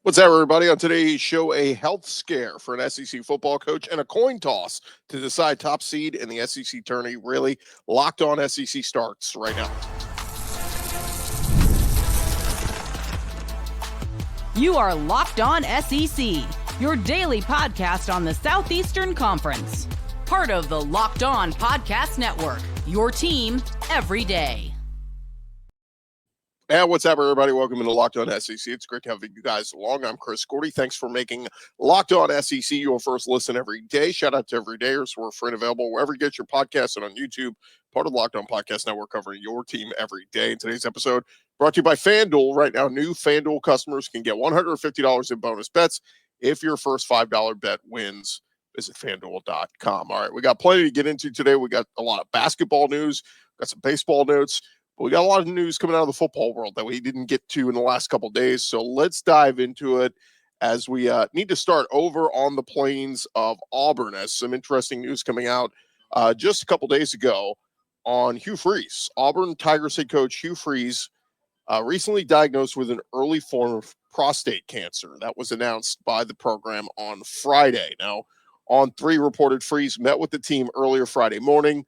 What's up, everybody? On today's show, a health scare for an SEC football coach and a coin toss to decide top seed in the SEC Tourney. Really locked on SEC starts right now. You are Locked On SEC, your daily podcast on the Southeastern Conference. Part of the Locked On Podcast Network, your team every day. And what's up, everybody? Welcome to Locked On SEC. It's great to have you guys along. I'm Chris Gordy. Thanks for making Locked On SEC your first listen every day. Shout out to everydayers who are free and available wherever you get your podcasts and on YouTube. Part of the Locked On Podcast Network, covering your team every day. In today's episode, brought to you by FanDuel. Right now, new FanDuel customers can get $150 in bonus bets if your first $5 bet wins. Visit FanDuel.com. All right, we got plenty to get into today. We got a lot of basketball news, got some baseball notes. We got a lot of news coming out of the football world that we didn't get to in the last couple of days. So let's dive into it as we need to start over on the plains of Auburn, as some interesting news coming out just a couple days ago on Hugh Freeze. Auburn Tigers head coach Hugh Freeze recently diagnosed with an early form of prostate cancer. That was announced by the program on Friday. Now, On 3 reported Freeze met with the team earlier Friday morning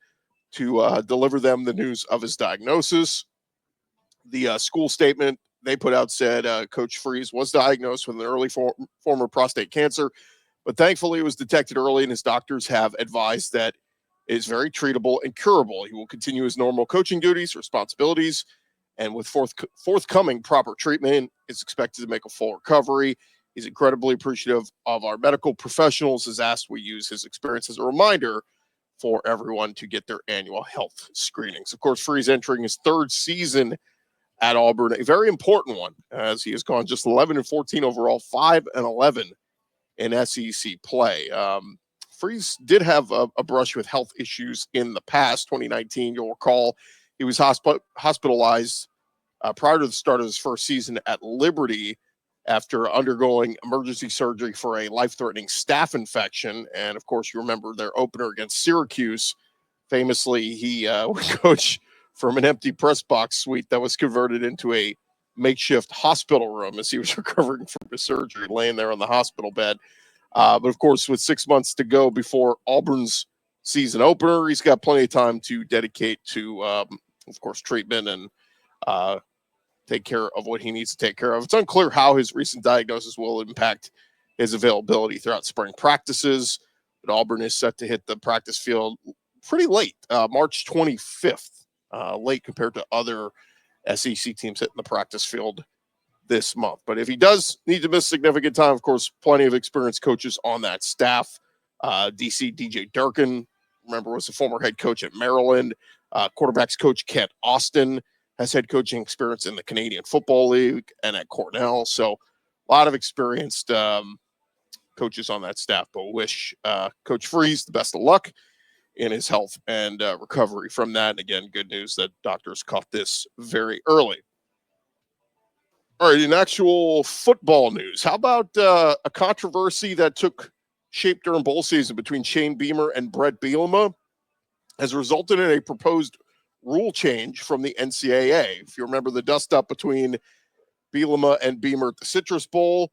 to deliver them the news of his diagnosis. The school statement they put out said Coach Freeze was diagnosed with an early form of prostate cancer, but thankfully it was detected early, and his doctors have advised that it is very treatable and curable. He will continue his normal coaching duties, responsibilities, and with forthcoming proper treatment, is expected to make a full recovery. He's incredibly appreciative of our medical professionals, has asked we use his experience as a reminder for everyone to get their annual health screenings. Of course, Freeze entering his third season at Auburn, a very important one, as he has gone just 11-14 overall, 5-11 in SEC play. Freeze did have a brush with health issues in the past. 2019, you'll recall, he was hospitalized prior to the start of his first season at Liberty after undergoing emergency surgery for a life-threatening staph infection. And, of course, you remember their opener against Syracuse. Famously, he would coach from an empty press box suite that was converted into a makeshift hospital room as he was recovering from his surgery, laying there on the hospital bed. But, of course, with 6 months to go before Auburn's season opener, he's got plenty of time to dedicate to, of course, treatment and take care of what he needs to take care of. It's unclear how his recent diagnosis will impact his availability throughout spring practices, but Auburn is set to hit the practice field pretty late, March 25th, late compared to other SEC teams hitting the practice field this month. But if he does need to miss significant time, of course, plenty of experienced coaches on that staff. DJ Durkin, remember, was a former head coach at Maryland. Quarterbacks coach Kent Austin has head coaching experience in the Canadian Football League and at Cornell. So a lot of experienced coaches on that staff, but wish Coach Freeze the best of luck in his health and recovery from that. And again, good news that doctors caught this very early. All right, in actual football news, how about a controversy that took shape during bowl season between Shane Beamer and Brett Bielema has resulted in a proposed rule change from the NCAA. If you remember, the dust-up between Bielema and Beamer at the Citrus Bowl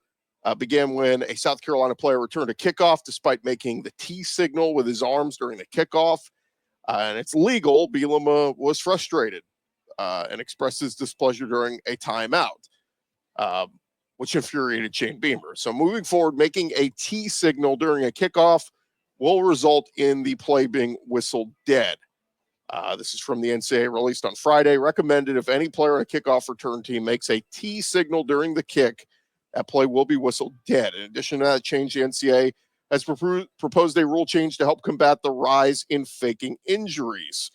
began when a South Carolina player returned a kickoff despite making the T signal with his arms during the kickoff. And it's legal. Bielema was frustrated and expressed his displeasure during a timeout, which infuriated Shane Beamer. So moving forward, making a T signal during a kickoff will result in the play being whistled dead. This is from the NCAA, released on Friday. Recommended if any player on a kickoff return team makes a T signal during the kick, that play will be whistled dead. In addition to that change, the NCAA has proposed a rule change to help combat the rise in faking injuries.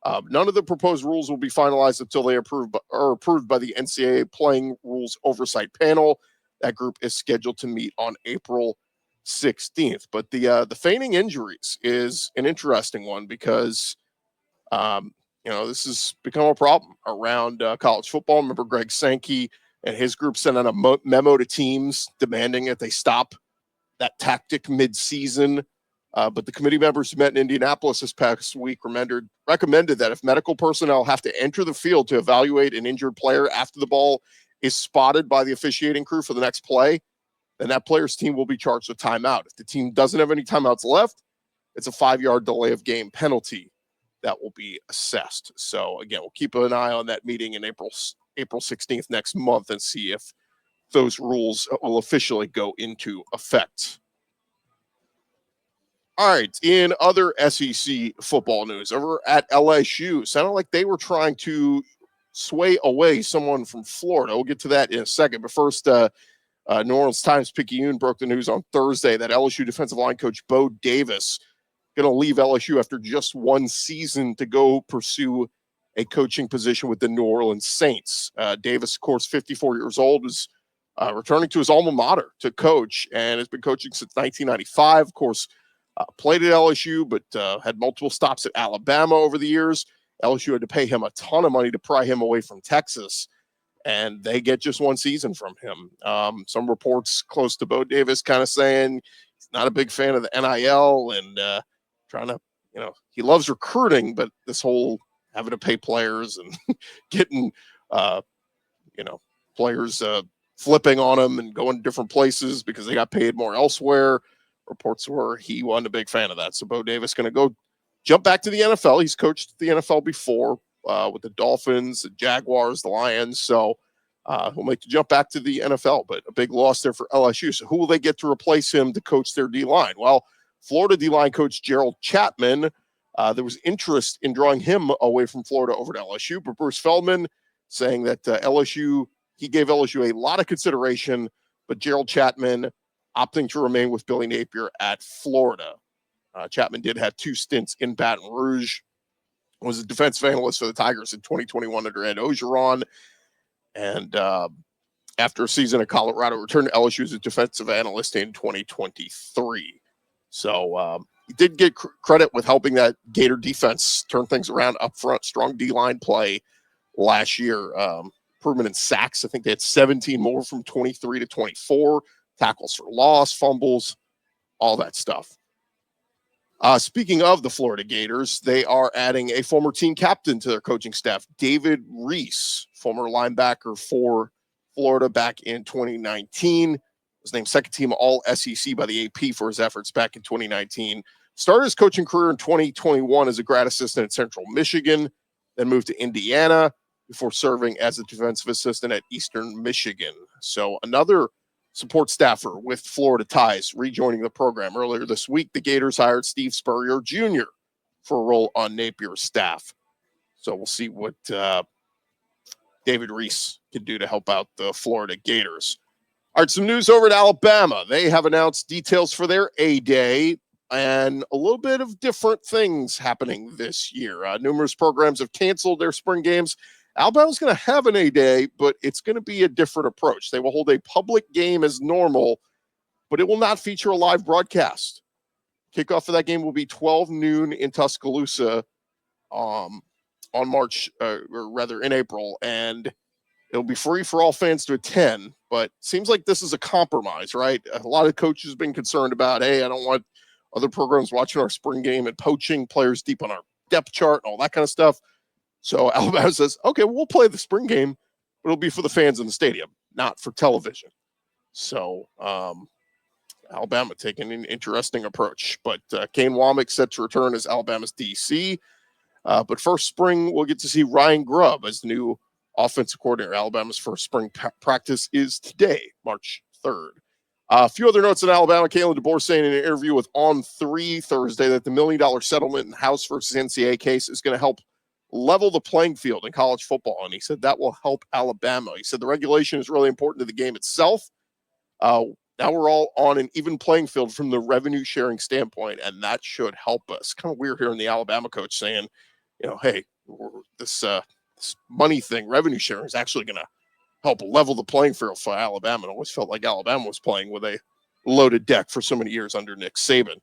None of the proposed rules will be finalized until they are approved by the NCAA Playing Rules Oversight Panel. That group is scheduled to meet on April 16th. But the feigning injuries is an interesting one because this has become a problem around college football. Remember, Greg Sankey and his group sent out a memo to teams demanding that they stop that tactic mid-season. But the committee members who met in Indianapolis this past week recommended that if medical personnel have to enter the field to evaluate an injured player after the ball is spotted by the officiating crew for the next play, then that player's team will be charged with timeout. If the team doesn't have any timeouts left, it's a 5-yard delay of game penalty that will be assessed. So again, we'll keep an eye on that meeting in April 16th next month and see if those rules will officially go into effect. All right, in other SEC football news, over at LSU, sounded like they were trying to sway away someone from Florida. We'll get to that in a second. But first, New Orleans Times-Picayune broke the news on Thursday that LSU defensive line coach Bo Davis going to leave LSU after just one season to go pursue a coaching position with the New Orleans Saints. Davis, of course, 54 years old, is returning to his alma mater to coach and has been coaching since 1995. Of course, played at LSU, but had multiple stops at Alabama over the years. LSU had to pay him a ton of money to pry him away from Texas, and they get just one season from him. Some reports close to Bo Davis kind of saying he's not a big fan of the NIL and trying to, he loves recruiting, but this whole having to pay players and getting, players flipping on him and going to different places because they got paid more elsewhere. Reports were he wasn't a big fan of that. So Bo Davis going to go jump back to the NFL. He's coached the NFL before with the Dolphins, the Jaguars, the Lions. So he'll make the jump back to the NFL, but a big loss there for LSU. So who will they get to replace him to coach their D-line? Well, Florida D-line coach Gerald Chatman, there was interest in drawing him away from Florida over to LSU, but Bruce Feldman saying that he gave LSU a lot of consideration, but Gerald Chatman opting to remain with Billy Napier at Florida. Chatman did have 2 stints in Baton Rouge, was a defensive analyst for the Tigers in 2021 under Ed Ogeron, and after a season at Colorado, returned to LSU as a defensive analyst in 2023. So he did get credit with helping that Gator defense turn things around up front. Strong D-line play last year. Improvement in sacks. I think they had 17 more from 23 to 24. Tackles for loss, fumbles, all that stuff. Speaking of the Florida Gators, they are adding a former team captain to their coaching staff, David Reese, former linebacker for Florida back in 2019. Was named second team All-SEC by the AP for his efforts back in 2019. Started his coaching career in 2021 as a grad assistant at Central Michigan, then moved to Indiana before serving as a defensive assistant at Eastern Michigan. So another support staffer with Florida ties rejoining the program. Earlier this week, the Gators hired Steve Spurrier Jr. for a role on Napier's staff. So we'll see what David Reese can do to help out the Florida Gators. All right, some news over at Alabama. They have announced details for their A-Day and a little bit of different things happening this year. Numerous programs have canceled their spring games. Alabama's going to have an A-Day, but it's going to be a different approach. They will hold a public game as normal, but it will not feature a live broadcast. Kickoff for that game will be 12 noon in Tuscaloosa on March, or rather in April, and it'll be free for all fans to attend, but seems like this is a compromise, right? A lot of coaches have been concerned about, hey, I don't want other programs watching our spring game and poaching players deep on our depth chart and all that kind of stuff. So Alabama says, okay, we'll play the spring game, but it'll be for the fans in the stadium, not for television. So Alabama taking an interesting approach. But Kane Womack set to return as Alabama's DC. But first spring, we'll get to see Ryan Grubb as the new offensive coordinator. Alabama's first spring practice is today, March 3rd. A few other notes in Alabama. Kalen DeBoer saying in an interview with On3 Thursday that the $1 million settlement in House versus NCAA case is going to help level the playing field in college football. And he said that will help Alabama. He said the regulation is really important to the game itself. Now we're all on an even playing field from the revenue sharing standpoint, and that should help us. Kind of weird hearing the Alabama coach saying, hey, this money thing, revenue sharing, is actually going to help level the playing field for Alabama. It always felt like Alabama was playing with a loaded deck for so many years under Nick Saban.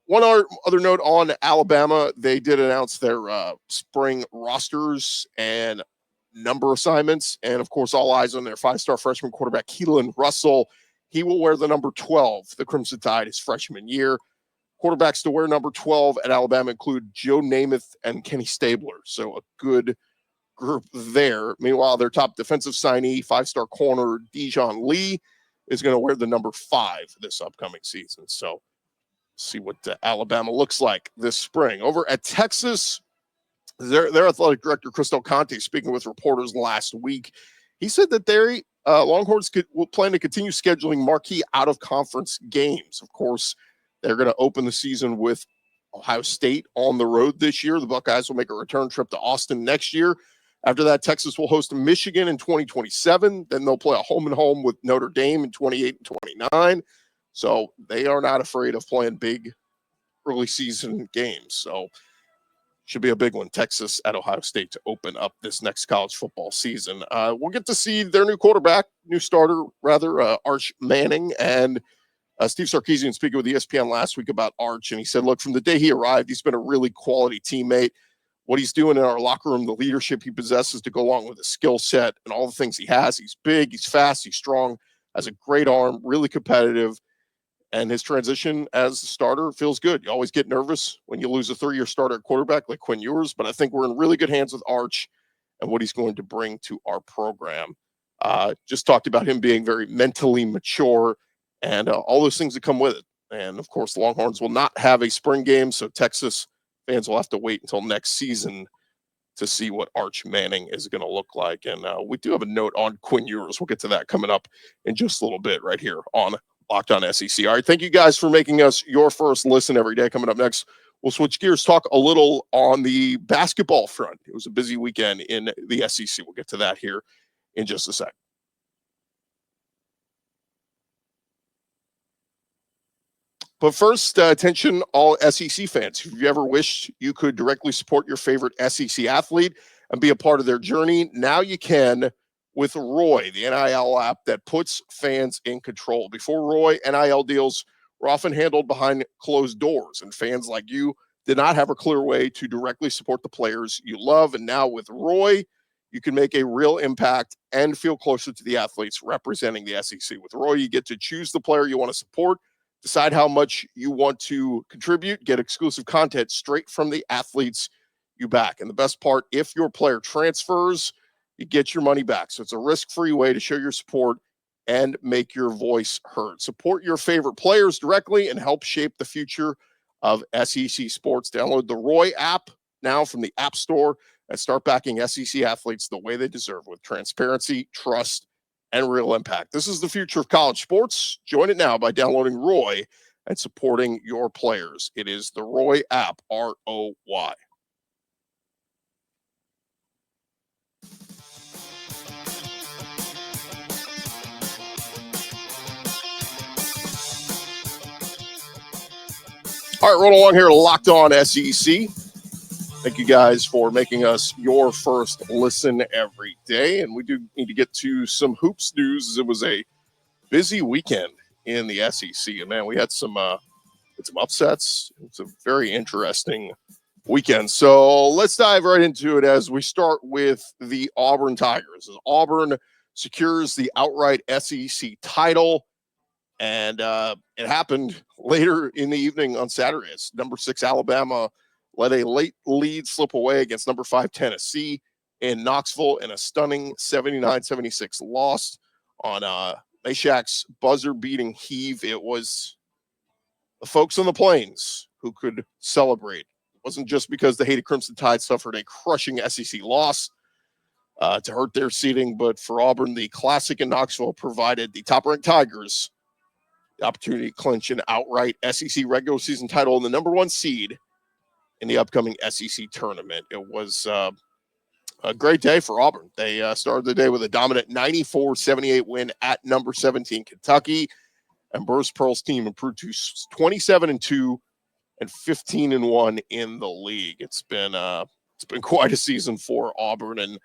One other note on Alabama, they did announce their spring rosters and number assignments. And, of course, all eyes on their 5-star freshman quarterback, Keelan Russell. He will wear the number 12, the Crimson Tide, his freshman year. Quarterbacks to wear number 12 at Alabama include Joe Namath and Kenny Stabler. So a good group there. Meanwhile, their top defensive signee, 5-star corner Dijon Lee, is going to wear the number 5 this upcoming season. So see what Alabama looks like this spring. Over at Texas, their athletic director, Chris Del Conte, speaking with reporters last week, he said that they Longhorns will plan to continue scheduling marquee out-of-conference games. Of course, they're going to open the season with Ohio State on the road this year. The Buckeyes will make a return trip to Austin next year. After that, Texas will host Michigan in 2027. Then they'll play a home-and-home with Notre Dame in 28 and 29. So they are not afraid of playing big early season games. So should be a big one. Texas at Ohio State to open up this next college football season. We'll get to see their new starter, Arch Manning. And Steve Sarkisian speaking with ESPN last week about Arch, and he said, look, from the day he arrived, he's been a really quality teammate. What he's doing in our locker room, the leadership he possesses to go along with his skill set and all the things he has. He's big, he's fast, he's strong, has a great arm, really competitive. And his transition as a starter feels good. You always get nervous when you lose a 3-year starter at quarterback like Quinn Ewers, but I think we're in really good hands with Arch and what he's going to bring to our program. Just talked about him being very mentally mature and all those things that come with it. And, of course, the Longhorns will not have a spring game, so Texas fans will have to wait until next season to see what Arch Manning is going to look like. And we do have a note on Quinn Ewers. We'll get to that coming up in just a little bit right here on Locked On SEC. All right, thank you guys for making us your first listen every day. Coming up next, we'll switch gears, talk a little on the basketball front. It was a busy weekend in the SEC. We'll get to that here in just a sec. But first, attention all SEC fans. If you ever wished you could directly support your favorite SEC athlete and be a part of their journey, now you can with Roy, the NIL app that puts fans in control. Before Roy, NIL deals were often handled behind closed doors, and fans like you did not have a clear way to directly support the players you love. And now with Roy, you can make a real impact and feel closer to the athletes representing the SEC. With Roy, you get to choose the player you want to support, decide how much you want to contribute, get exclusive content straight from the athletes you back. And the best part, if your player transfers, you get your money back. So it's a risk-free way to show your support and make your voice heard. Support your favorite players directly and help shape the future of SEC sports. Download the Roy app now from the App Store and start backing SEC athletes the way they deserve with transparency, trust, and real impact. This is the future of college sports. Join it now by downloading Roy and supporting your players. It is the Roy app, ROY. All right, roll along here to Locked On SEC. Thank you guys for making us your first listen every day. And we do need to get to some hoops news. It was a busy weekend in the SEC. And, man, we had some upsets. It's a very interesting weekend. So let's dive right into it as we start with the Auburn Tigers. As Auburn secures the outright SEC title. And it happened later in the evening on Saturday. As number 6 Alabama let a late lead slip away against number 5 Tennessee in Knoxville in a stunning 79-76 loss on Meshach's buzzer-beating heave. It was the folks on the Plains who could celebrate. It wasn't just because the hated Crimson Tide suffered a crushing SEC loss to hurt their seeding, but for Auburn, the Classic in Knoxville provided the top-ranked Tigers the opportunity to clinch an outright SEC regular season title and the number 1 seed in the upcoming SEC tournament. It was a great day for Auburn. They started the day with a dominant 94-78 win at number 17 Kentucky, and Burris Pearl's team improved to 27-2 and 15-1 in the league. It's been quite a season for Auburn, and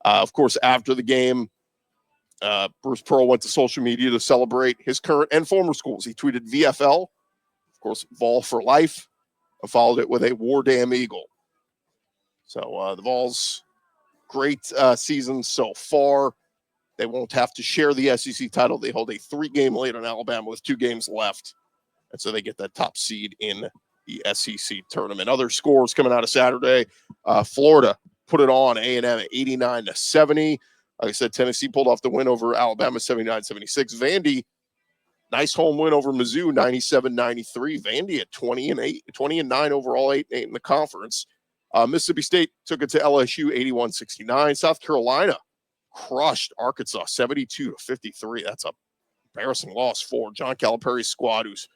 of course after the game, Bruce Pearl went to social media to celebrate his current and former schools. He tweeted VFL, of course, Vol for life, and followed it with a War Damn Eagle. So the Vols, great season so far. They won't have to share the SEC title. They hold a 3-game lead on Alabama with 2 games left. And so they get that top seed in the SEC tournament. Other scores coming out of Saturday, Florida put it on A&M at 89-70. Like I said, Tennessee pulled off the win over Alabama 79-76. Vandy Nice home win over Mizzou, 97-93. Vandy at 20-9 overall, 8-8 in the conference. Mississippi State took it to LSU, 81-69. South Carolina crushed Arkansas, 72-53. That's a embarrassing loss for John Calipari's squad, who's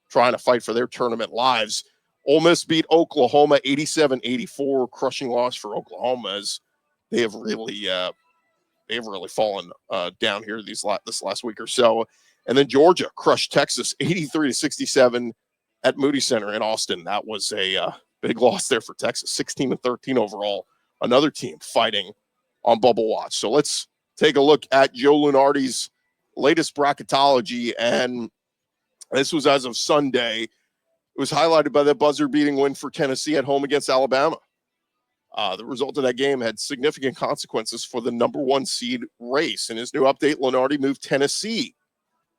trying to fight for their tournament lives. Ole Miss beat Oklahoma, 87-84. Crushing loss for Oklahoma, as they have really fallen down here this last week or so. And then Georgia crushed Texas 83-67 at Moody Center in Austin. That was a big loss there for Texas, 16-13 overall. Another team fighting on bubble watch. So let's take a look at Joe Lunardi's latest bracketology. And this was as of Sunday. It was highlighted by the buzzer-beating win for Tennessee at home against Alabama. The result of that game had significant consequences for the number 1 seed race. In his new update, Lunardi moved Tennessee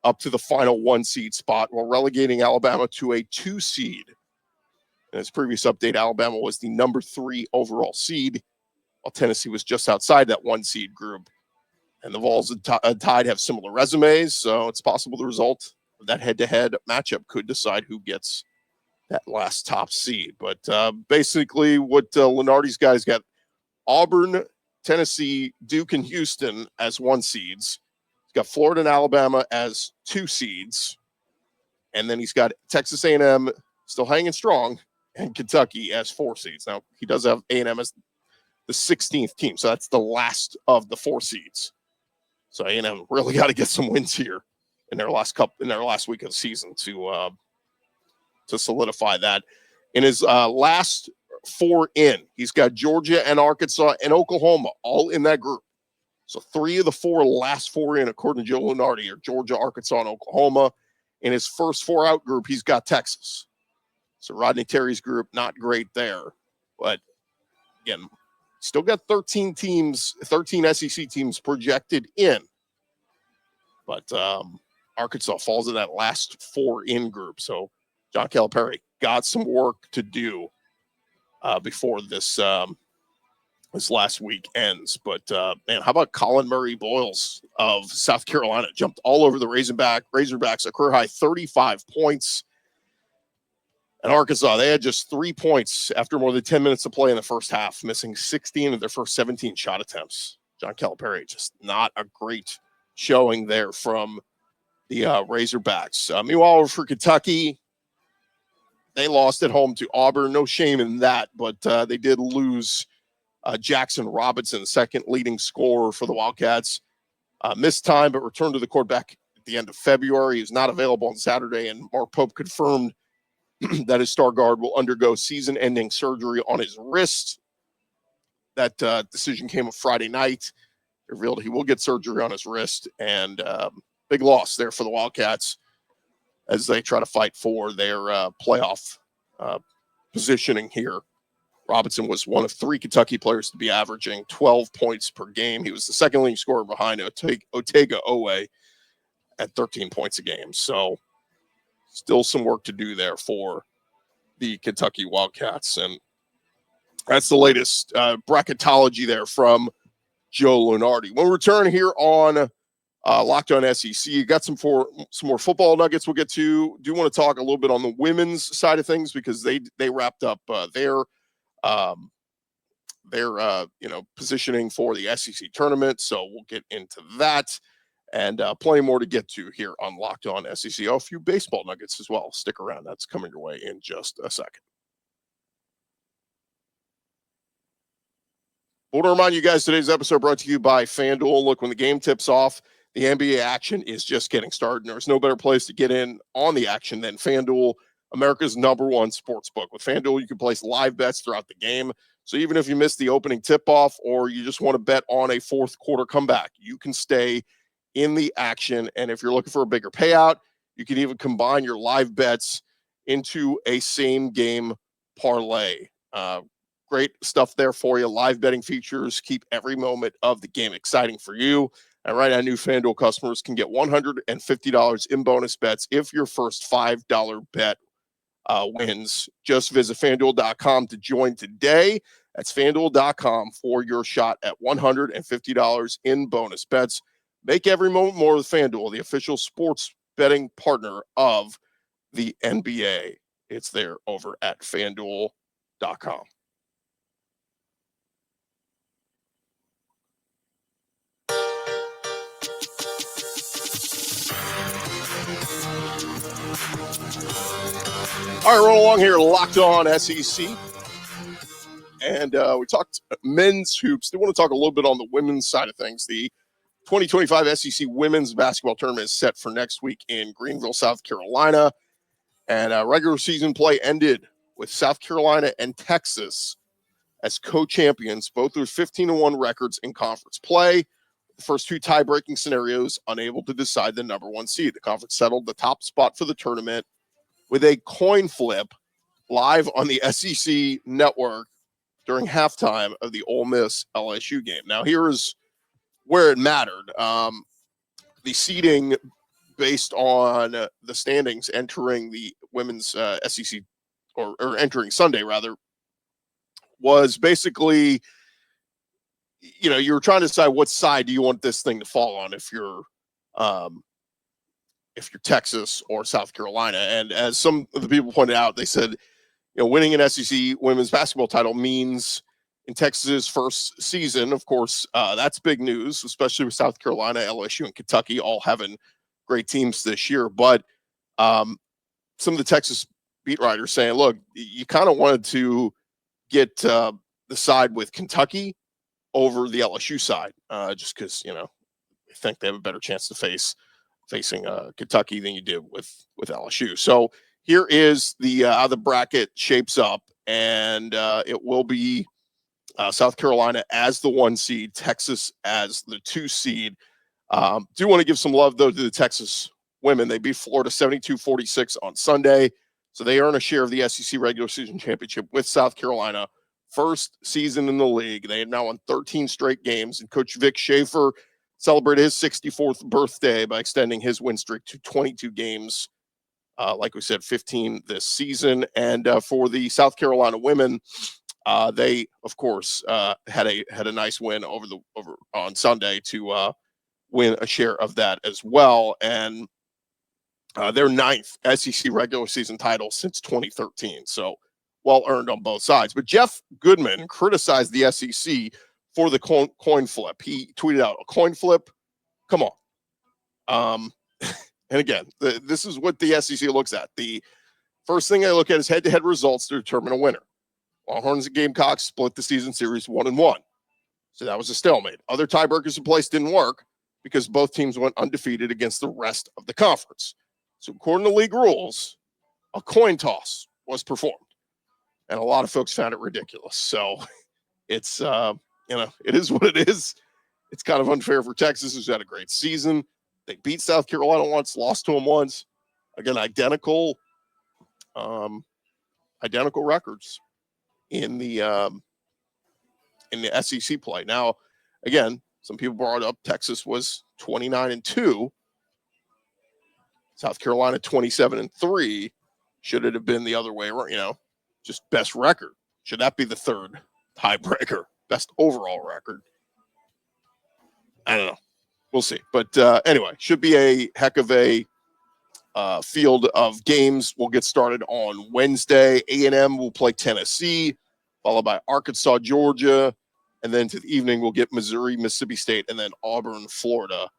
up to the final 1 seed spot while relegating Alabama to a 2 seed. In his previous update, Alabama was the number 3 overall seed, while Tennessee was just outside that 1 seed group. And the Vols and Tide have similar resumes, so it's possible the result of that head-to-head matchup could decide who gets that last top seed. But basically what Lunardi's guys got: Auburn, Tennessee, Duke, and Houston as 1 seeds. He's got Florida and Alabama as 2 seeds. And then he's got Texas A&M still hanging strong and Kentucky as 4 seeds. Now, he does have A&M as the 16th team, so that's the last of the 4 seeds. So A&M really got to get some wins here in their last week of the season to solidify that. In his last 4 in, he's got Georgia and Arkansas and Oklahoma all in that group. So 3 of the last 4 in, according to Joe Lunardi, are Georgia, Arkansas, and Oklahoma. In his first 4 out group, he's got Texas. So Rodney Terry's group, not great there. But again, still got 13 SEC teams projected in. But Arkansas falls in that last 4 in group. So John Calipari got some work to do before this last week ends. But man, how about Colin Murray Boyles of South Carolina? Jumped all over the Razorbacks, a career high 35 points. And Arkansas, they had just 3 points after more than 10 minutes of play in the first half, missing 16 of their first 17 shot attempts. John Calipari, just not a great showing there from the Razorbacks. Meanwhile, for Kentucky, they lost at home to Auburn. No shame in that, but they did lose Jackson Robinson, the second leading scorer for the Wildcats. Missed time, but returned to the court back at the end of February. He was not available on Saturday, and Mark Pope confirmed that his star guard will undergo season-ending surgery on his wrist. That decision came on Friday night. It revealed he will get surgery on his wrist, and big loss there for the Wildcats as they try to fight for their playoff positioning here. Robinson was one of 3 Kentucky players to be averaging 12 points per game. He was the second leading scorer behind Otega Owe at 13 points a game. So still some work to do there for the Kentucky Wildcats. And that's the latest bracketology there from Joe Lunardi. When we return here on Locked On SEC, you got some more football nuggets we'll get to. Do want to talk a little bit on the women's side of things because they wrapped up their positioning for the SEC tournament. So we'll get into that. And plenty more to get to here on Locked On SEC. Oh, a few baseball nuggets as well. Stick around. That's coming your way in just a second. I want to remind you guys, today's episode brought to you by FanDuel. Look, when the game tips off, the NBA action is just getting started. There's no better place to get in on the action than FanDuel, America's #1 sports book. With FanDuel, you can place live bets throughout the game. So even if you miss the opening tip-off or you just want to bet on a fourth quarter comeback, you can stay in the action. And if you're looking for a bigger payout, you can even combine your live bets into a same game parlay. Great stuff there for you. Live betting features keep every moment of the game exciting for you. And right now, new FanDuel customers can get $150 in bonus bets if your first $5 bet wins. Just visit FanDuel.com to join today. That's FanDuel.com for your shot at $150 in bonus bets. Make every moment more with FanDuel, the official sports betting partner of the NBA. It's there over at FanDuel.com. All right, roll along here, Locked On SEC. And we talked men's hoops. They want to talk a little bit on the women's side of things. The 2025 SEC Women's Basketball Tournament is set for next week in Greenville, South Carolina. And regular season play ended with South Carolina and Texas as co-champions, both with 15-1 records in conference play. The first two tie-breaking scenarios unable to decide the number one seed. The conference settled the top spot for the tournament with a coin flip live on the SEC network during halftime of the Ole Miss LSU game. Now, here's where it mattered. The seeding based on the standings entering the women's SEC or entering Sunday, rather, was basically, you were trying to decide what side do you want this thing to fall on if you're Texas or South Carolina. And as some of the people pointed out, they said, winning an SEC women's basketball title means in Texas's first season, of course, that's big news, especially with South Carolina, LSU, and Kentucky all having great teams this year. But some of the Texas beat writers saying, look, you kind of wanted to get the side with Kentucky over the LSU side, just because, I think they have a better chance to facing Kentucky than you did with LSU. So here is the how the bracket shapes up, and it will be South Carolina as the 1 seed, Texas as the 2 seed. Do want to give some love, though, to the Texas women. They beat Florida 72-46 on Sunday, so they earn a share of the SEC regular season championship with South Carolina. First season in the league. They have now won 13 straight games, and Coach Vic Schaefer celebrated his 64th birthday by extending his win streak to 22 games. Like we said, 15 this season. And for the South Carolina women, they, of course, had a nice win over on Sunday to win a share of that as well. And their 9th SEC regular season title since 2013. So well earned on both sides. But Jeff Goodman criticized the SEC for the coin flip. He tweeted out, a coin flip? Come on. And again, this is what the SEC looks at. The first thing I look at is head-to-head results to determine a winner. Longhorns and Gamecocks split the season series 1-1. So that was a stalemate. Other tiebreakers in place didn't work because both teams went undefeated against the rest of the conference. So according to league rules, a coin toss was performed. And a lot of folks found it ridiculous. So it's, it is what it is. It's kind of unfair for Texas, who's had a great season. They beat South Carolina once, lost to them once. Again, identical records in the SEC play. Now, again, some people brought up Texas was 29-2. South Carolina 27-3. Should it have been the other way around? Just best record. Should that be the third tiebreaker? Best overall record? I don't know. We'll see. But anyway, should be a heck of a field of games. We'll get started on Wednesday. A&M will play Tennessee, followed by Arkansas, Georgia. And then to the evening, we'll get Missouri, Mississippi State, and then Auburn, Florida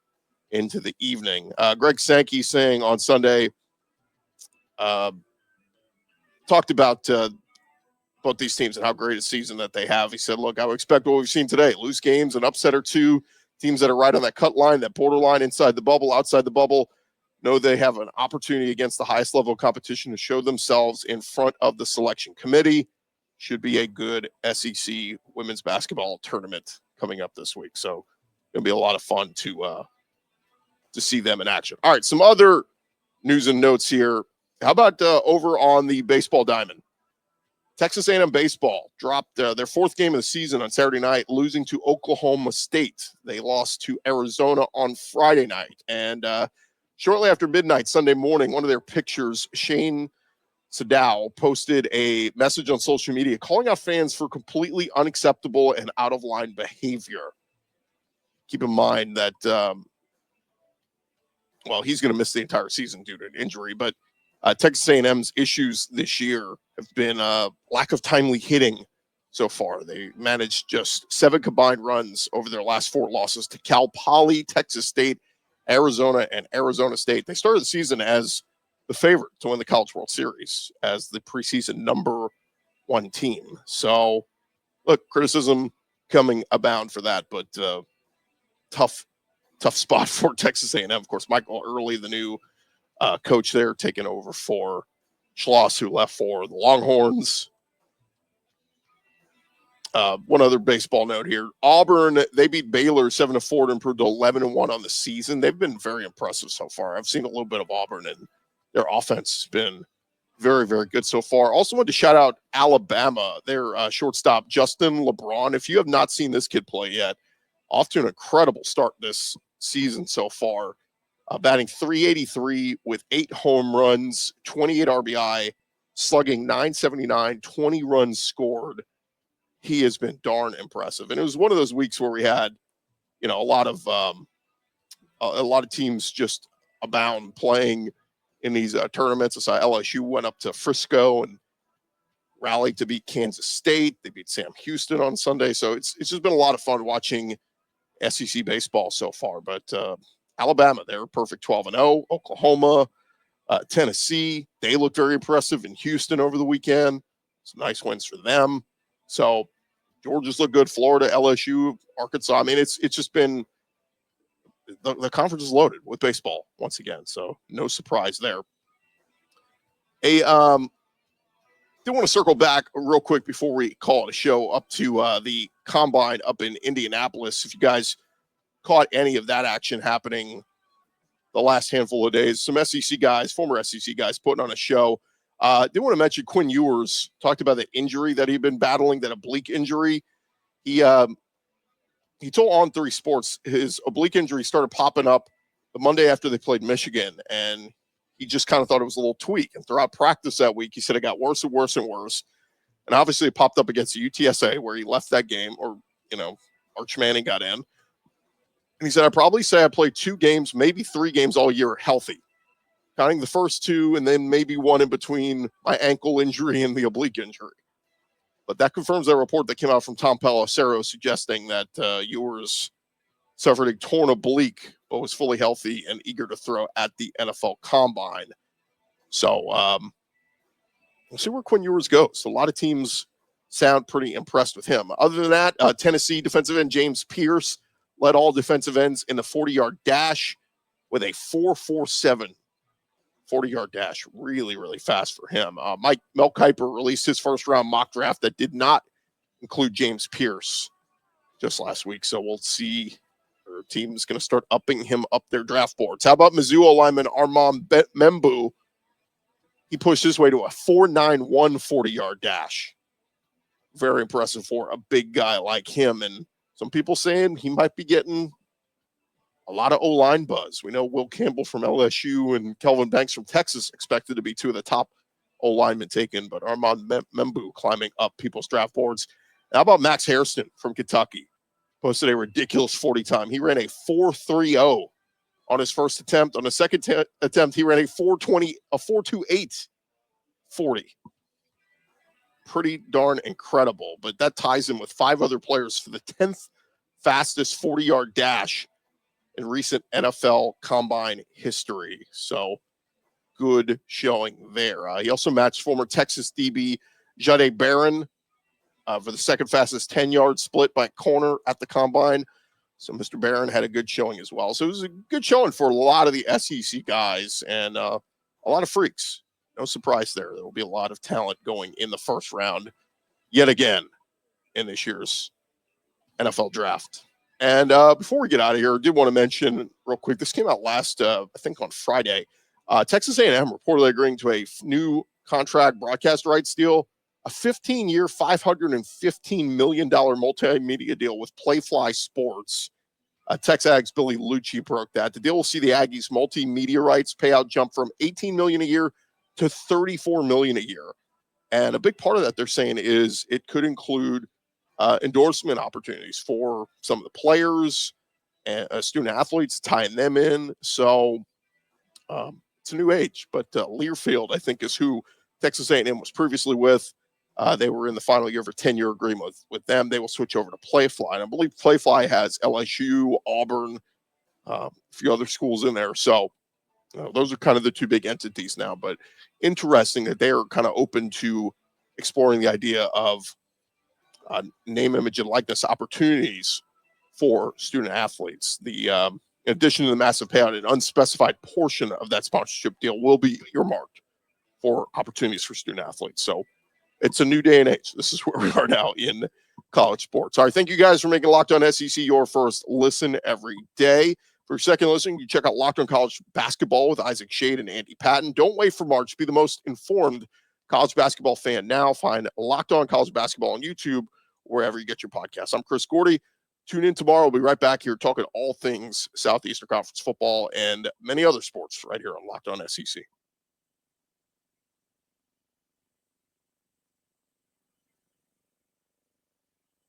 into the evening. Greg Sankey saying on Sunday, talked about both these teams and how great a season that they have. He said, look, I would expect what we've seen today. Loose games, an upset or two. Teams that are right on that cut line, that borderline, inside the bubble, outside the bubble, know they have an opportunity against the highest level of competition to show themselves in front of the selection committee. Should be a good SEC women's basketball tournament coming up this week. So it'll be a lot of fun to see them in action. All right, some other news and notes here. How about over on the baseball diamond? Texas A&M baseball dropped their 4th game of the season on Saturday night, losing to Oklahoma State. They lost to Arizona on Friday night. And shortly after midnight Sunday morning, one of their pitchers, Shane Sadow, posted a message on social media calling out fans for completely unacceptable and out-of-line behavior. Keep in mind that well, he's going to miss the entire season due to an injury. But Texas A&M's issues this year have been lack of timely hitting so far. They managed just 7 combined runs over their last 4 losses to Cal Poly, Texas State, Arizona, and Arizona State. They started the season as the favorite to win the College World Series as the preseason number 1 team. So, look, criticism coming abound for that, but tough spot for Texas A&M. Of course, Michael Early, the new coach there, taking over for Schloss, who left for the Longhorns. One other baseball note here. Auburn, they beat Baylor 7-4 to improve to 11-1 on the season. They've been very impressive so far. I've seen a little bit of Auburn, and their offense has been very, very good so far. Also wanted to shout out Alabama, their shortstop, Justin LeBron. If you have not seen this kid play yet, off to an incredible start this season so far. Batting .383 with 8 home runs, 28 RBI, slugging .979, 20 runs scored. He has been darn impressive. And it was one of those weeks where we had, a lot of teams just abound playing in these tournaments. So LSU went up to Frisco and rallied to beat Kansas State. They beat Sam Houston on Sunday. So it's just been a lot of fun watching SEC baseball so far. But Alabama, they're perfect 12-0. Oklahoma, Tennessee, they looked very impressive in Houston over the weekend. Some nice wins for them. So Georgia's looked good. Florida, LSU, Arkansas. I mean, it's just been the conference is loaded with baseball once again. So no surprise there. Do want to circle back real quick before we call it a show up to the combine up in Indianapolis. If you guys caught any of that action happening the last handful of days, some SEC guys, former SEC guys, putting on a show. Did want to mention Quinn Ewers talked about the injury that he'd been battling, that oblique injury. He told On3 Sports his oblique injury started popping up the Monday after they played Michigan, and he just kind of thought it was a little tweak. And throughout practice that week, he said it got worse and worse and worse. And obviously it popped up against the UTSA where he left that game, or, Arch Manning got in. And he said, I'd probably say I played 2 games, maybe 3 games all year healthy, counting the first 2 and then maybe 1 in between my ankle injury and the oblique injury. But that confirms that report that came out from Tom Pelissero suggesting that Ewers suffered a torn oblique, but was fully healthy and eager to throw at the NFL Combine. So we'll see where Quinn Ewers goes. A lot of teams sound pretty impressed with him. Other than that, Tennessee defensive end James Pierce led all defensive ends in the 40-yard dash with a 4.47 40-yard dash. Really, really fast for him. Mel Kiper released his first-round mock draft that did not include James Pierce just last week. So we'll see. Our team's going to start upping him up their draft boards. How about Mizzou lineman Armand Membu? He pushed his way to a 4.91 40-yard dash. Very impressive for a big guy like him. And some people saying he might be getting a lot of O-line buzz. We know Will Campbell from LSU and Kelvin Banks from Texas expected to be 2 of the top O-linemen taken, but Armand Membu climbing up people's draft boards. How about Max Hairston from Kentucky? Posted a ridiculous 40 time. He ran a 4.30 on his first attempt. On the second attempt, he ran a 4.28 40. Pretty darn incredible, but that ties him with 5 other players for the 10th fastest 40-yard dash in recent NFL Combine history. So good showing there. He also matched former Texas DB Jahdae Barron for the second fastest 10-yard split by corner at the Combine. So Mr. Barron had a good showing as well. So it was a good showing for a lot of the SEC guys and a lot of freaks. No surprise there. There will be a lot of talent going in the first round yet again in this year's NFL draft. And before we get out of here, I did want to mention real quick, this came out last, I think on Friday. Texas A&M reportedly agreeing to a new contract broadcast rights deal, a 15-year, $515 million multimedia deal with Playfly Sports. TexAg's Billy Lucci broke that. The deal will see the Aggies' multimedia rights payout jump from $18 million a year to $34 million a year. And a big part of that, they're saying, is it could include endorsement opportunities for some of the players and student athletes, tying them in. So It's a new age, but Learfield, I think, is who Texas A&M was previously with. They were in the final year of a 10-year agreement with them. They will switch over to Playfly. And I believe Playfly has LSU, Auburn, a few other schools in there. So those are kind of the two big entities now. But interesting that they are kind of open to exploring the idea of name, image, and likeness opportunities for student athletes. In addition to the massive payout, an unspecified portion of that sponsorship deal will be earmarked for opportunities for student athletes. So it's a new day and age. This is where we are now in college sports. All right, thank you guys for making Locked On SEC your first listen every day. For your second listen, you check out Locked On College Basketball with Isaac Shade and Andy Patton. Don't wait for March. Be the most informed college basketball fan now. Find Locked On College Basketball on YouTube, wherever you get your podcasts. I'm Chris Gordy. Tune in tomorrow. We'll be right back here talking all things Southeastern Conference football and many other sports right here on Locked On SEC.